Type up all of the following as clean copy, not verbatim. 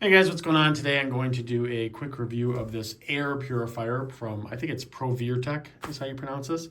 Hey guys, what's going on today? I'm going to do a quick review of this air purifier from, I think it's Provirtec is how you pronounce this.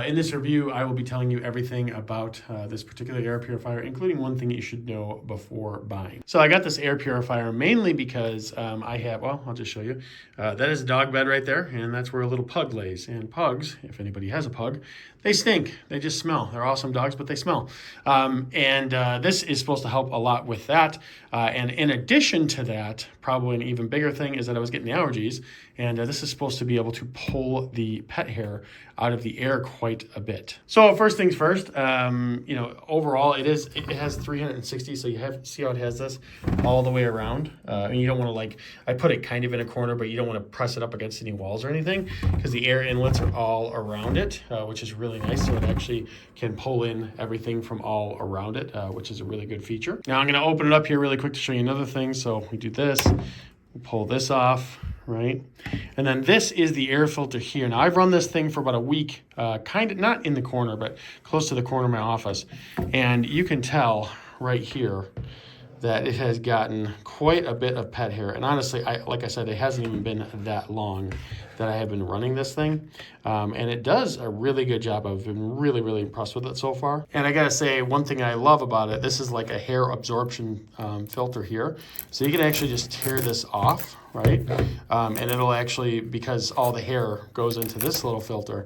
In this review, I will be telling you everything about this particular air purifier, including one thing you should know before buying. So I got this air purifier mainly because I have, well, I'll just show you. That is a dog bed right there, and that's where a little pug lays. And pugs, if anybody has a pug, they stink. They just smell. They're awesome dogs, but they smell. This is supposed to help a lot with that. And in addition to that, probably an even bigger thing is that I was getting allergies, and this is supposed to be able to pull the pet hair out of the air quite a bit. So first things first, overall it has 360, so you see how it has this all the way around, and you don't want to I put it kind of in a corner, but you don't want to press it up against any walls or anything because the air inlets are all around it, which is really nice. So it actually can pull in everything from all around it, which is a really good feature. Now I'm going to open it up here really quick to show you another thing. So we do this, we pull this off, right? And then this is the air filter here. Now I've run this thing for about a week, kind of not in the corner, but close to the corner of my office. And you can tell right here that it has gotten quite a bit of pet hair. And honestly, like I said, it hasn't even been that long that I have been running this thing. And it does a really good job. I've been really, really impressed with it so far. And I gotta say, one thing I love about it, this is like a hair absorption filter here. So you can actually just tear this off, right? And it'll actually, because all the hair goes into this little filter,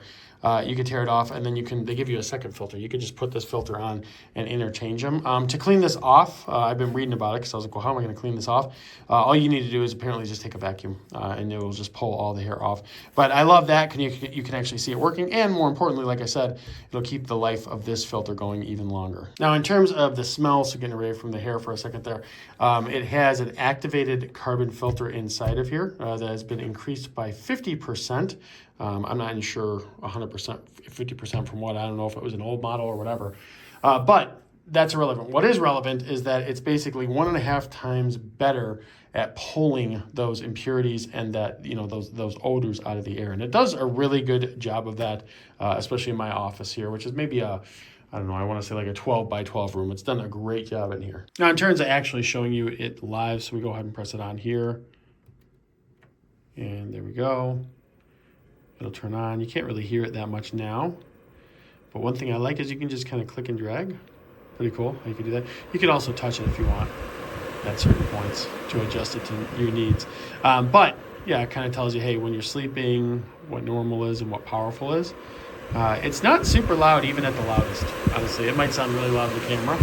you can tear it off, and then they give you a second filter. You can just put this filter on and interchange them. To clean this off, I've been reading about it because I was like, well, how am I going to clean this off? All you need to do is apparently just take a vacuum, and it will just pull all the hair off. But I love that. You can actually see it working, and more importantly, like I said, it'll keep the life of this filter going even longer. Now, in terms of the smell, so getting away from the hair for a second there, it has an activated carbon filter inside of here that has been increased by 50%. I'm not even sure 100%, 50% from what, I don't know if it was an old model or whatever, but that's irrelevant. What is relevant is that it's basically 1.5 times better at pulling those impurities and that, those odors out of the air. And it does a really good job of that, especially in my office here, which is maybe I don't know, I want to say like a 12 by 12 room. It's done a great job in here. Now, in terms of actually showing you it live, so we go ahead and press it on here. And there we go. It'll turn on. You can't really hear it that much now. But one thing I like is you can just kind of click and drag. Pretty cool how you can do that. You can also touch it if you want at certain points to adjust it to your needs. But yeah, it kind of tells you, hey, when you're sleeping, what normal is and what powerful is. It's not super loud even at the loudest, honestly. It might sound really loud on the camera,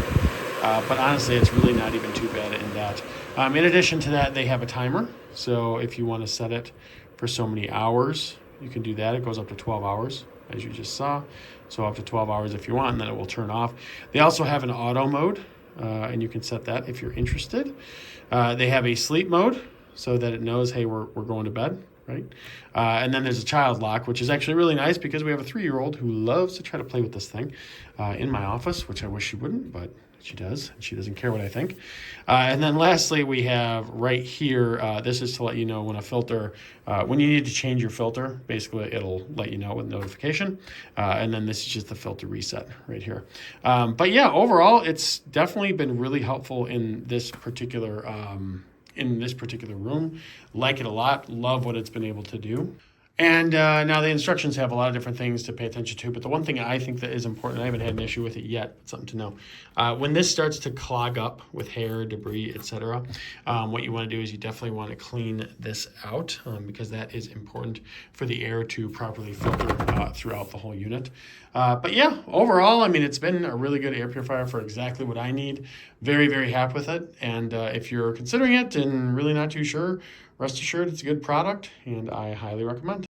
but honestly, it's really not even too bad in that. In addition to that, they have a timer. So if you want to set it for so many hours, you can do that. It goes up to 12 hours, as you just saw. So up to 12 hours if you want, and then it will turn off. They also have an auto mode, and you can set that if you're interested. They have a sleep mode so that it knows, hey, we're going to bed, right? And then there's a child lock, which is actually really nice because we have a 3-year-old who loves to try to play with this thing in my office, which I wish she wouldn't, but she does, and she doesn't care what I think. And then lastly, we have right here, this is to let you know when a filter, when you need to change your filter, basically it'll let you know with notification. And then this is just the filter reset right here. But yeah, overall, it's definitely been really helpful in this particular room. Like it a lot, love what it's been able to do. And now the instructions have a lot of different things to pay attention to, but the one thing I think that is important, I haven't had an issue with it yet, but something to know. When this starts to clog up with hair, debris, etc., what you want to do is you definitely want to clean this out because that is important for the air to properly filter throughout the whole unit. But yeah, overall, I mean, it's been a really good air purifier for exactly what I need. Very, very happy with it. And if you're considering it and really not too sure, rest assured it's a good product, and I highly recommend.